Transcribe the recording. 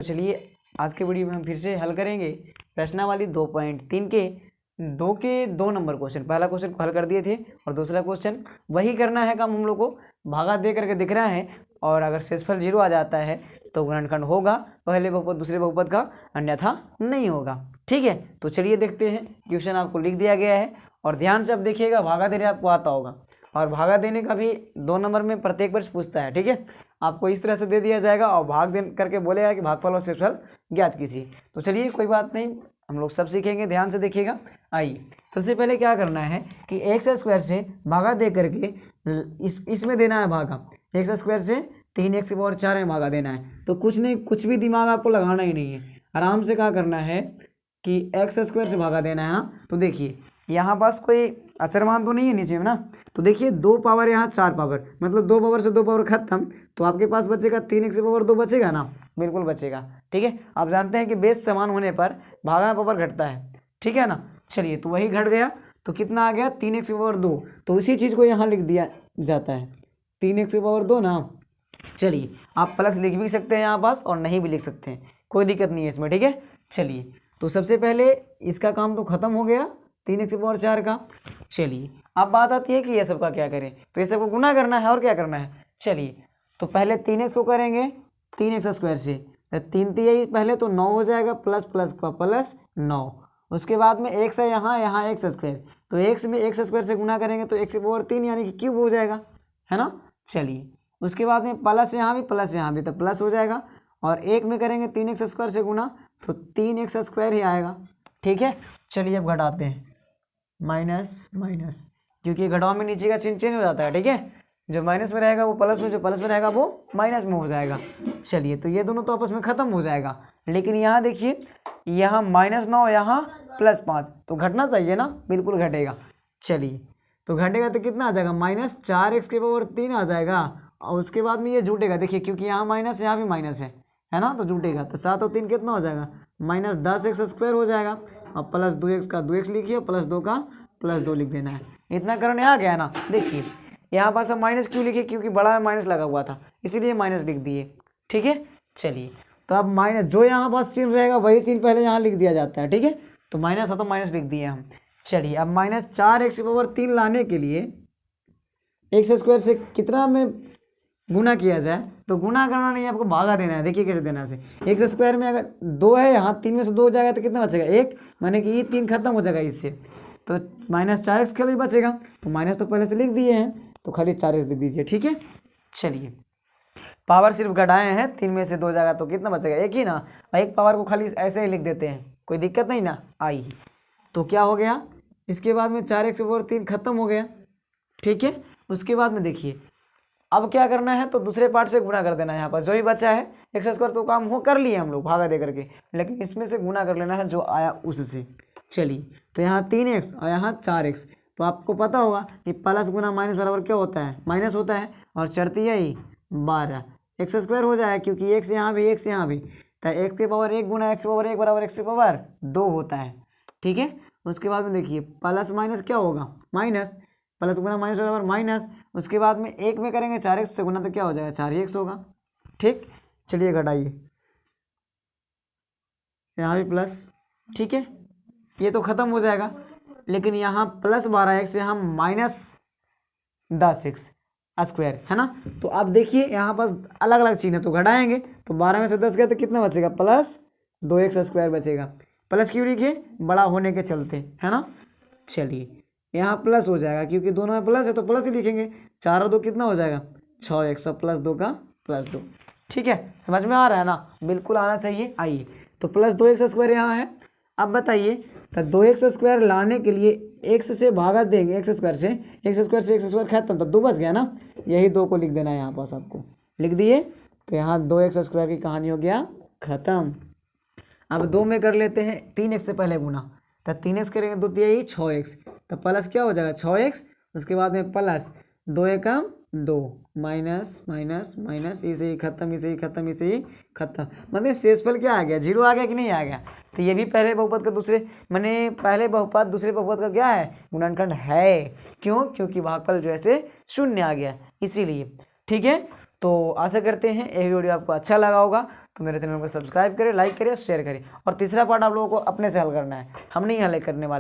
तो चलिए आज के वीडियो में हम फिर से हल करेंगे प्रश्नावली 2.3 के 2 नंबर क्वेश्चन। पहला क्वेश्चन को हल कर दिए थे और दूसरा क्वेश्चन वही करना है काम हम लोग को। भागा दे करके दिख रहा है और अगर शेषफल 0 आ जाता है तो गुणनखंड होगा पहले बहुपद दूसरे बहुपद का, अन्यथा नहीं होगा। ठीक है, तो चलिए देखते हैं। क्वेश्चन आपको लिख दिया गया है और ध्यान से आप देखिएगा। भागा देने आपको आता होगा और भागा देने का भी 2 नंबर में प्रत्येक वर्ष पूछता है। ठीक है, आपको इस तरह से दे दिया जाएगा और भाग दे करके बोलेगा कि भागफल और शेषफल ज्ञात कीजिए। तो चलिए कोई बात नहीं, हम लोग सब सीखेंगे, ध्यान से देखिएगा। आइए सबसे पहले क्या करना है कि एक्स स्क्वायर से भागा दे करके इसमें देना है भागा। एक्स स्क्वायर से 3x⁴ में भागा देना है। तो कुछ नहीं, कुछ भी दिमाग आपको लगाना ही नहीं है, आराम से क्या करना है कि एक्स स्क्वायर से भागा देना है ना। तो देखिए यहाँ पास कोई अचरमान तो नहीं है नीचे में ना, तो देखिए 2 पावर यहाँ 4 पावर, मतलब 2 पावर से 2 पावर खत्म। तो आपके पास बचेगा 3x⁴ बचेगा ना, बिल्कुल बचेगा। ठीक है, आप जानते हैं कि बेस समान होने पर भागा पावर घटता है। ठीक है ना, चलिए तो वही घट गया। तो कितना आ गया 3x⁴। तो इसी चीज़ को यहाँ लिख दिया जाता है 3x⁴ ना। चलिए आप प्लस लिख भी सकते हैं यहाँ पास और नहीं भी लिख सकते हैं, कोई दिक्कत नहीं है इसमें। ठीक है, चलिए तो सबसे पहले इसका काम तो खत्म हो गया 3x⁴ का। चलिए अब बात आती है कि ये सब का क्या करें। तो ये सब को गुना करना है और क्या करना है। चलिए तो पहले 3x को करेंगे 3x² से, तो 3 3 पहले तो 9 हो जाएगा, प्लस प्लस का प्लस 9। उसके बाद में x है यहाँ x², तो x में x² से गुना करेंगे तो x⁴ यानी कि क्यूब हो जाएगा, है ना। चलिए उसके बाद में प्लस यहाँ भी प्लस यहाँ भी, तो प्लस हो जाएगा। और 1 में करेंगे 3x² से गुना तो 3x² ही आएगा। ठीक है, चलिए अब घटाते हैं, माइनस माइनस, क्योंकि घटाव में नीचे का चिन्ह चेंज हो जाता है। ठीक है, जो माइनस में रहेगा वो प्लस में, जो प्लस में रहेगा वो माइनस में हो जाएगा। चलिए तो ये दोनों तो आपस में खत्म हो जाएगा। लेकिन यहाँ देखिए, यहाँ -9 यहाँ +5, तो घटना चाहिए ना, बिल्कुल घटेगा। चलिए तो घटेगा तो कितना आ जाएगा -4x⁴ आ जाएगा। और उसके बाद में ये जुटेगा, देखिए क्योंकि यहाँ माइनस यहाँ भी माइनस है ना, तो जुटेगा। तो 7 और 3 कितना हो जाएगा -10x² हो जाएगा। और प्लस 2x का 2x लिखिए, प्लस 2 का प्लस 2 लिख देना है। इतना करने आ गया ना। देखिए यहाँ पास हम माइनस क्यों लिखे, क्योंकि बड़ा में माइनस लगा हुआ था इसीलिए माइनस लिख दिए। ठीक है, चलिए तो अब माइनस जो यहाँ पास चिन्ह रहेगा वही चिन्ह पहले यहाँ लिख दिया जाता है। ठीक है, तो माइनस है तो माइनस लिख दिए हम। चलिए अब -4x⁴ लाने के लिए x² से कितना में गुना किया जाए, तो गुना करना नहीं है, आपको भागा देना है। देखिए कैसे देना से, x² में अगर 2 है, यहाँ 3 में से 2 हो जाएगा तो कितना बचेगा 1, माने कि ये 3 खत्म हो जाएगा इससे, तो -4x खाली बचेगा। तो माइनस तो पहले से लिख दिए हैं, तो खाली 4x लिख दीजिए। ठीक है, चलिए पावर सिर्फ घटाए हैं, 3 में से 2 जाएगा तो कितना बचेगा 1 ही ना। एक पावर को खाली ऐसे ही लिख देते हैं, कोई दिक्कत नहीं ना। आई तो क्या हो गया, इसके बाद में 4x⁴ खत्म हो गया। ठीक है, उसके बाद में देखिए अब क्या करना है, तो दूसरे पार्ट से गुना कर देना है। यहाँ पर जो ही बचा है x² तो काम हो कर लिए हम लोग भागा दे करके, लेकिन इसमें से गुना कर लेना है जो आया उससे। चलिए तो यहाँ 3x और यहाँ 4x, तो आपको पता होगा कि प्लस गुना माइनस बराबर क्या होता है, माइनस होता है। और चढ़ती है ही 12 x² हो जाए, क्योंकि x यहाँ भी x यहाँ भी, तो x⁴ गुना x⁴ बराबर x⁴ 2 होता है। ठीक है, उसके बाद में देखिए प्लस माइनस क्या होगा, माइनस, प्लस गुना माइनस बराबर माइनस। उसके बाद में 1 में करेंगे 4x से गुना तो क्या हो जाएगा 4x होगा। ठीक, चलिए घटाइए, यहाँ भी प्लस। ठीक है, ये तो ख़त्म हो जाएगा। लेकिन यहाँ +12x यहाँ -10x² है ना। तो आप देखिए यहाँ पास अलग अलग चिन्ह है, तो घटाएंगे तो 12 में से 10 गया तो कितना बचेगा +2x² बचेगा। प्लस क्यों लिखिए, बड़ा होने के चलते, है ना। चलिए यहाँ प्लस हो जाएगा, क्योंकि दोनों में प्लस है तो प्लस ही लिखेंगे। 4 और 2 कितना हो जाएगा 6x, प्लस 2 का प्लस 2। ठीक है, समझ में आ रहा है ना, बिल्कुल आना चाहिए। आइए तो +2x² यहाँ है। अब बताइए तो 2x² लाने के लिए x से भागा देंगे, x² से x² खत्म, तो 2 बच गया ना। यही 2 को लिख देना है यहाँ पास, आपको लिख दिए। तो यहाँ 2x² की कहानी हो गया ख़त्म। अब 2 में कर लेते हैं 3x से पहले गुना, तो 3x करेंगे 2 3 6x, तो प्लस क्या हो जाएगा 6x। उसके बाद में प्लस 2 एकम 2, माइनस माइनस माइनस, इसे ही खत्म, इसे ही खत्म, इसे ही खत्म। मतलब शेषफल क्या आ गया 0 आ गया कि नहीं आ गया। तो ये भी पहले बहुपद का दूसरे, मैंने पहले बहुपद दूसरे बहुपद का क्या है गुणनखंड है। क्यों, क्योंकि भागफल जो है से 0 आ गया इसीलिए। ठीक है, तो आशा करते हैं ये वीडियो आपको अच्छा लगा होगा। तो मेरे चैनल को सब्सक्राइब करें, लाइक करें और शेयर करें। और तीसरा पार्ट आप लोगों को अपने से हल करना है, हम नहीं हल करने वाले।